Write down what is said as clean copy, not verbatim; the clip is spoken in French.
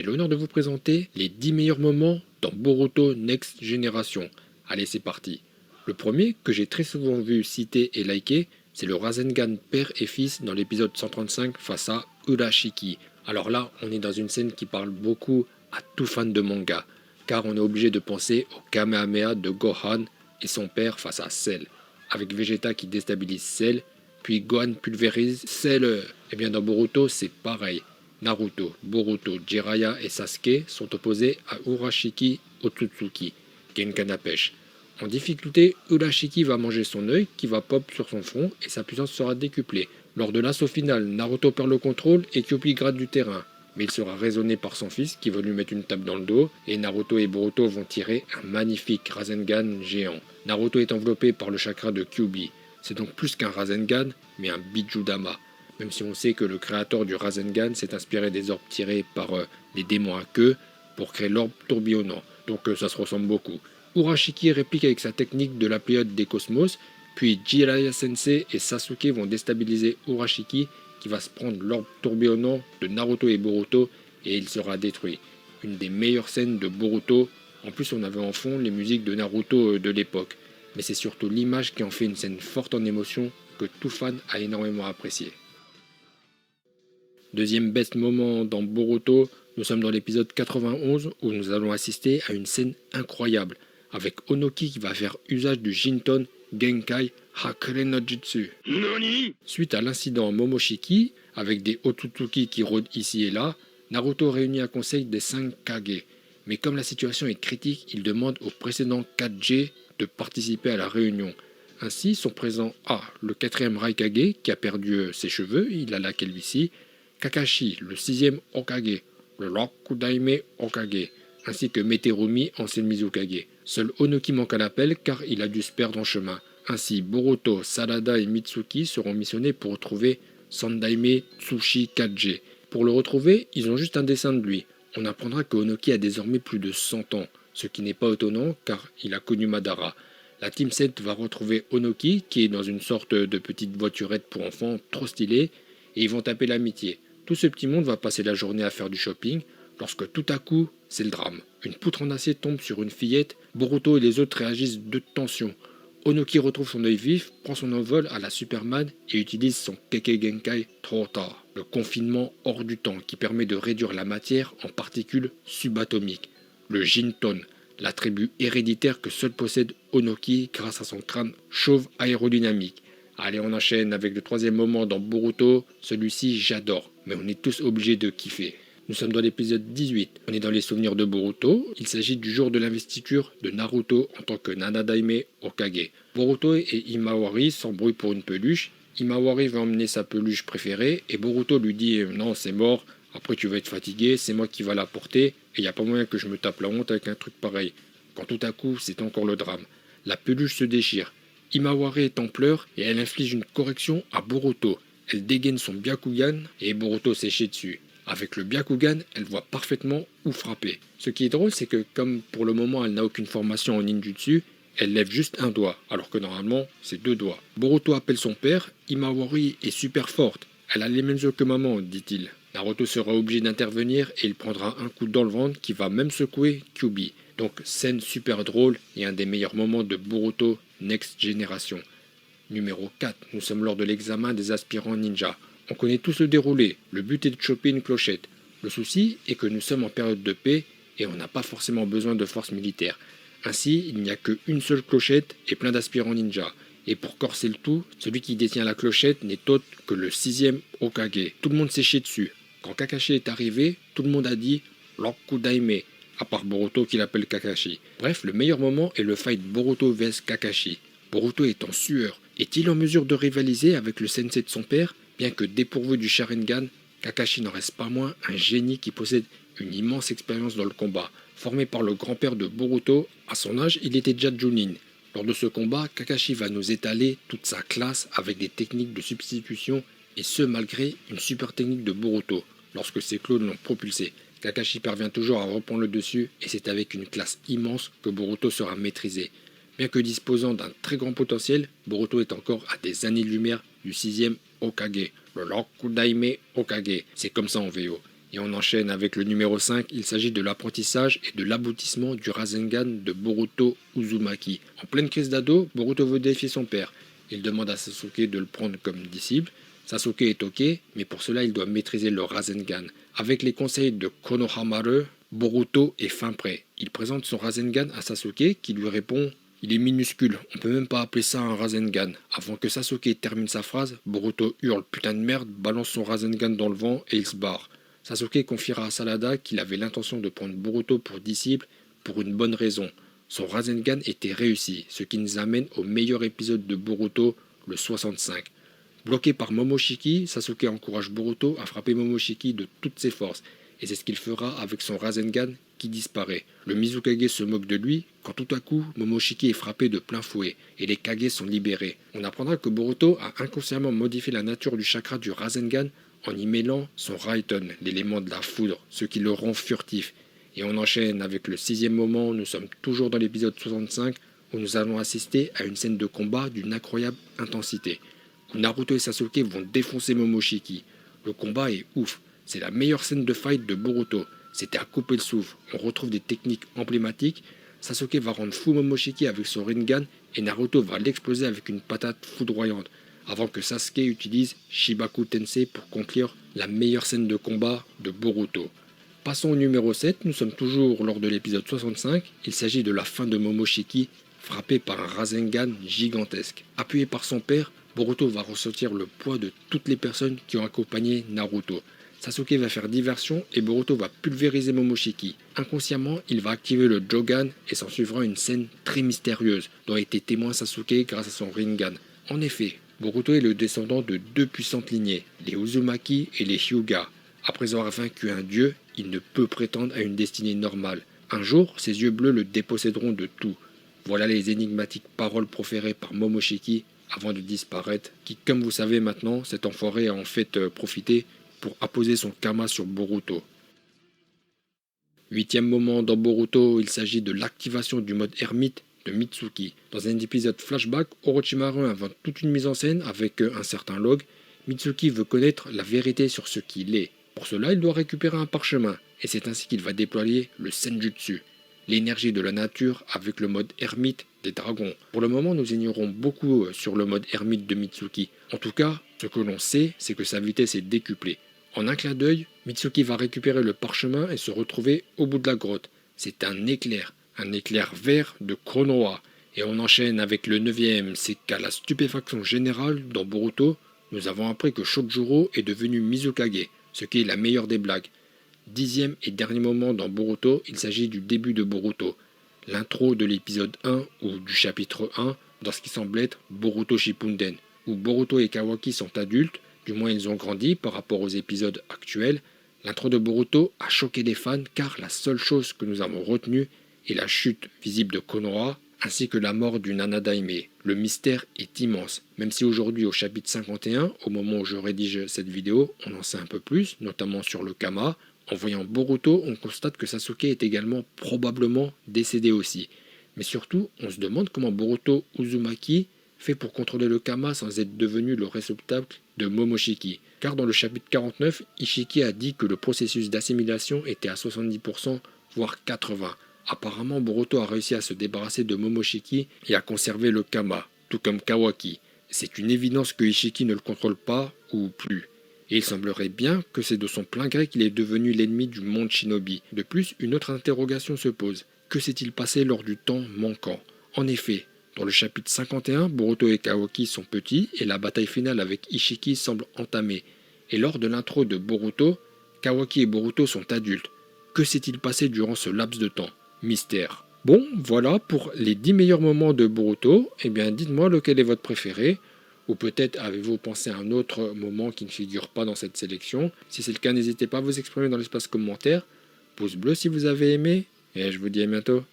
J'ai l'honneur de vous présenter les 10 meilleurs moments dans Boruto Next Generation. Allez, c'est parti. Le premier, que j'ai très souvent vu cité et liké, c'est le Rasengan père et fils dans l'épisode 135 face à Urashiki. Alors là, on est dans une scène qui parle beaucoup à tout fan de manga, car on est obligé de penser au Kamehameha de Gohan et son père face à Cell, avec Vegeta qui déstabilise Cell, puis Gohan pulvérise Cell. Et bien dans Boruto, c'est pareil. Naruto, Boruto, Jiraiya et Sasuke sont opposés à Urashiki Otsutsuki, Genkan pêche. En difficulté, Urashiki va manger son œil qui va pop sur son front et sa puissance sera décuplée. Lors de l'assaut final, Naruto perd le contrôle et Kyuubi gratte du terrain. Mais il sera raisonné par son fils qui va lui mettre une tape dans le dos et Naruto et Boruto vont tirer un magnifique Rasengan géant. Naruto est enveloppé par le chakra de Kyuubi. C'est donc plus qu'un Rasengan, mais un Bijudama. Même si on sait que le créateur du Rasengan s'est inspiré des orbes tirés par les démons à queue pour créer l'orbe tourbillonnant. Donc ça se ressemble beaucoup. Urashiki réplique avec sa technique de la période des cosmos, puis Jiraiya Sensei et Sasuke vont déstabiliser Urashiki qui va se prendre l'orbe tourbillonnant de Naruto et Boruto et il sera détruit. Une des meilleures scènes de Boruto. En plus on avait en fond les musiques de Naruto de l'époque. Mais c'est surtout l'image qui en fait une scène forte en émotion que tout fan a énormément apprécié. Deuxième best moment dans Boruto, nous sommes dans l'épisode 91 où nous allons assister à une scène incroyable avec Onoki qui va faire usage du Jinton Genkai Hakure no Jutsu. NANI? Suite à l'incident Momoshiki, avec des Otsutsuki qui rôdent ici et là, Naruto réunit un conseil des 5 Kage. Mais comme la situation est critique, il demande aux précédents 4G de participer à la réunion. Ainsi sont présents le 4e Raikage qui a perdu ses cheveux, il a la calvitie, Kakashi, le 6e Hokage, le Rokudaime Hokage, ainsi que Meterumi, ancien Mizukage. Seul Onoki manque à l'appel car il a dû se perdre en chemin. Ainsi, Boruto, Sarada et Mitsuki seront missionnés pour retrouver Sandaime Tsushi Kage. Pour le retrouver, ils ont juste un dessin de lui. On apprendra que Onoki a désormais plus de 100 ans, ce qui n'est pas étonnant car il a connu Madara. La Team 7 va retrouver Onoki qui est dans une sorte de petite voiturette pour enfants trop stylée et ils vont taper l'amitié. Tout ce petit monde va passer la journée à faire du shopping, lorsque tout à coup, c'est le drame. Une poutre en acier tombe sur une fillette, Boruto et les autres réagissent de tension. Onoki retrouve son œil vif, prend son envol à la Superman et utilise son Kekkei Genkai trop tard, le confinement hors du temps qui permet de réduire la matière en particules subatomiques. Le Jinton, l'attribut héréditaire que seul possède Onoki grâce à son crâne chauve aérodynamique. Allez, on enchaîne avec le troisième moment dans Boruto. Celui-ci, j'adore, mais on est tous obligés de kiffer. Nous sommes dans l'épisode 18. On est dans les souvenirs de Boruto. Il s'agit du jour de l'investiture de Naruto en tant que Nanadaime Hokage. Boruto et Himawari s'embrouillent pour une peluche. Himawari va emmener sa peluche préférée et Boruto lui dit non, c'est mort. Après, tu vas être fatigué, c'est moi qui va la porter et il n'y a pas moyen que je me tape la honte avec un truc pareil. Quand tout à coup, c'est encore le drame. La peluche se déchire. Himawari est en pleurs et elle inflige une correction à Boruto. Elle dégaine son Byakugan et Boruto s'échit dessus. Avec le Byakugan, elle voit parfaitement où frapper. Ce qui est drôle, c'est que comme pour le moment elle n'a aucune formation en ninjutsu, elle lève juste un doigt, alors que normalement c'est 2 doigts. Boruto appelle son père, Himawari est super forte. Elle a les mêmes yeux que maman, dit-il. Naruto sera obligé d'intervenir et il prendra un coup dans le ventre qui va même secouer Kyuubi. Donc scène super drôle et un des meilleurs moments de Boruto Next Generation. Numéro 4. Nous sommes lors de l'examen des aspirants ninja. On connaît tous le déroulé. Le but est de choper une clochette. Le souci est que nous sommes en période de paix et on n'a pas forcément besoin de forces militaires. Ainsi, il n'y a qu'une seule clochette et plein d'aspirants ninja. Et pour corser le tout, celui qui détient la clochette n'est autre que le 6e Hokage. Tout le monde s'est chié dessus. Quand Kakashi est arrivé, tout le monde a dit Rokudaime, à part Boruto qui l'appelle Kakashi. Bref, le meilleur moment est le fight Boruto vs Kakashi. Boruto est en sueur. Est-il en mesure de rivaliser avec le sensei de son père? Bien que dépourvu du Sharingan, Kakashi n'en reste pas moins un génie qui possède une immense expérience dans le combat. Formé par le grand-père de Boruto, à son âge, il était déjà Chunin. Lors de ce combat, Kakashi va nous étaler toute sa classe avec des techniques de substitution et ce malgré une super technique de Boruto. Lorsque ses clones l'ont propulsé, Kakashi parvient toujours à reprendre le dessus et c'est avec une classe immense que Boruto sera maîtrisé. Bien que disposant d'un très grand potentiel, Boruto est encore à des années-lumière du 6e Hokage, le Rokudaime Hokage. C'est comme ça en VO. Et on enchaîne avec le numéro 5, il s'agit de l'apprentissage et de l'aboutissement du Rasengan de Boruto Uzumaki. En pleine crise d'ado, Boruto veut défier son père. Il demande à Sasuke de le prendre comme disciple. Sasuke est ok, mais pour cela il doit maîtriser le Rasengan. Avec les conseils de Konohamaru, Boruto est fin prêt. Il présente son Rasengan à Sasuke qui lui répond « Il est minuscule, on peut même pas appeler ça un Rasengan ». Avant que Sasuke termine sa phrase, Boruto hurle « Putain de merde », balance son Rasengan dans le vent et il se barre. Sasuke confiera à Sanada qu'il avait l'intention de prendre Boruto pour disciple pour une bonne raison. Son Rasengan était réussi, ce qui nous amène au meilleur épisode de Boruto, le 65. Bloqué par Momoshiki, Sasuke encourage Boruto à frapper Momoshiki de toutes ses forces, et c'est ce qu'il fera avec son Rasengan qui disparaît. Le Mizukage se moque de lui quand tout à coup Momoshiki est frappé de plein fouet et les Kage sont libérés. On apprendra que Boruto a inconsciemment modifié la nature du chakra du Rasengan en y mêlant son Raiten, l'élément de la foudre, ce qui le rend furtif. Et on enchaîne avec le 6e moment, nous sommes toujours dans l'épisode 65 où nous allons assister à une scène de combat d'une incroyable intensité. Où Naruto et Sasuke vont défoncer Momoshiki. Le combat est ouf, c'est la meilleure scène de fight de Boruto. C'était à couper le souffle, on retrouve des techniques emblématiques. Sasuke va rendre fou Momoshiki avec son Rinnegan et Naruto va l'exploser avec une patate foudroyante, avant que Sasuke utilise Shibaku Tensei pour conclure la meilleure scène de combat de Boruto. Passons au numéro 7, nous sommes toujours lors de l'épisode 65, il s'agit de la fin de Momoshiki, frappé par un Rasengan gigantesque. Appuyé par son père, Boruto va ressentir le poids de toutes les personnes qui ont accompagné Naruto. Sasuke va faire diversion et Boruto va pulvériser Momoshiki. Inconsciemment, il va activer le Jogan et s'en suivra une scène très mystérieuse dont a été témoin Sasuke grâce à son Rinnegan. En effet, Boruto est le descendant de deux puissantes lignées, les Uzumaki et les Hyuga. Après avoir vaincu un dieu, il ne peut prétendre à une destinée normale. Un jour, ses yeux bleus le déposséderont de tout. Voilà les énigmatiques paroles proférées par Momoshiki avant de disparaître, qui, comme vous savez maintenant, cet enfoiré a en fait profité pour apposer son karma sur Boruto. 8e moment dans Boruto, il s'agit de l'activation du mode ermite de Mitsuki. Dans un épisode flashback, Orochimaru invente toute une mise en scène avec un certain log. Mitsuki veut connaître la vérité sur ce qu'il est. Pour cela, il doit récupérer un parchemin, et c'est ainsi qu'il va déployer le Senjutsu, l'énergie de la nature avec le mode ermite des dragons. Pour le moment, nous ignorons beaucoup sur le mode ermite de Mitsuki. En tout cas, ce que l'on sait, c'est que sa vitesse est décuplée. En un clin d'œil, Mitsuki va récupérer le parchemin et se retrouver au bout de la grotte. C'est un éclair vert de Konoha. Et on enchaîne avec le 9e, c'est qu'à la stupéfaction générale dans Boruto, nous avons appris que Shojuro est devenu Mizukage, ce qui est la meilleure des blagues. 10e et dernier moment dans Boruto, il s'agit du début de Boruto, l'intro de l'épisode 1 ou du chapitre 1 dans ce qui semble être Boruto Shippuden, où Boruto et Kawaki sont adultes, du moins ils ont grandi par rapport aux épisodes actuels. L'intro de Boruto a choqué les fans car la seule chose que nous avons retenue est la chute visible de Konoha ainsi que la mort du Nana Daime. Le mystère est immense, même si aujourd'hui au chapitre 51, au moment où je rédige cette vidéo, on en sait un peu plus, notamment sur le Kama. En voyant Boruto, on constate que Sasuke est également probablement décédé aussi. Mais surtout, on se demande comment Boruto Uzumaki fait pour contrôler le Kama sans être devenu le réceptacle de Momoshiki. Car dans le chapitre 49, Ishiki a dit que le processus d'assimilation était à 70%, voire 80%. Apparemment, Boruto a réussi à se débarrasser de Momoshiki et à conserver le Kama, tout comme Kawaki. C'est une évidence que Ishiki ne le contrôle pas, ou plus. Et il semblerait bien que c'est de son plein gré qu'il est devenu l'ennemi du monde shinobi. De plus, une autre interrogation se pose. Que s'est-il passé lors du temps manquant? En effet, dans le chapitre 51, Boruto et Kawaki sont petits et la bataille finale avec Ishiki semble entamée. Et lors de l'intro de Boruto, Kawaki et Boruto sont adultes. Que s'est-il passé durant ce laps de temps? Mystère. Bon, voilà pour les 10 meilleurs moments de Boruto. Eh bien, dites-moi lequel est votre préféré. Ou peut-être avez-vous pensé à un autre moment qui ne figure pas dans cette sélection. Si c'est le cas, n'hésitez pas à vous exprimer dans l'espace commentaire. Pouce bleu si vous avez aimé. Et je vous dis à bientôt.